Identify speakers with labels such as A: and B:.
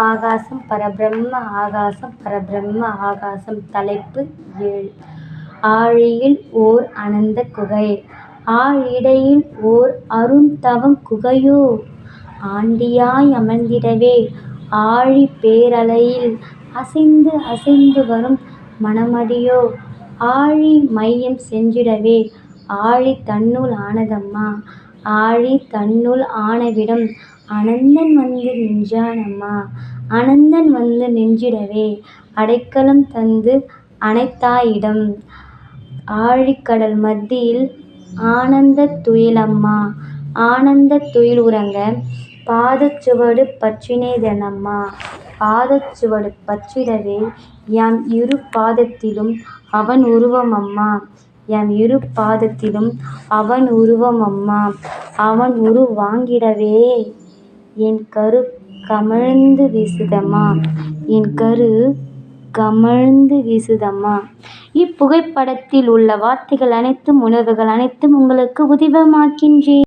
A: ஆகாசம் பரபிரம்ம ஆகாசம் பரபிரம்ம ஆகாசம். தலைப்பு 7. ஆழியில் ஓர் அனந்தக் குகை. ஆழிடையில் ஓர் அருந்தவக் குகையோ ஆண்டியாய் அமர்ந்திடவே ஆழிப் பேரலையில் அசைந்து அசைந்து வரும் மனமடியோ ஆழி மையம் சென்றிடவே ஆழி தன்னுள் ஆனதம்மா. ஆழி தன்னுள் ஆனவிடம் அனந்தன் வந்து நின்றானம்மா. அனந்தன் வந்து நின்றிடவே அடைக்கலம் தந்து அணைத்தாயிடம். ஆழிக்கடல் மத்தியில் ஆனந்தத் துயிலம்மா. ஆனந்தத் துயில் உறங்க பாதச்சுவடு பற்றினதென்னம்மா. பாதச்சுவடு பற்றிடவே எம் இரு பாதத்திலும் அவன் உருவமம்மா. எம் இரு பாதத்திலும் அவன் உருவமம்மா. அவன் உரு வாங்கிடவே என் கரு கமழ்ந்து வீசுதம்மா. என் கரு கமழ்ந்து வீசுதம்மா. இப்புகைப்படத்தில் உள்ள வார்த்தைகள் அனைத்தும் உணர்வுகள் அனைத்தும் உங்களுக்கு உதிதமாக்கின்றேன்.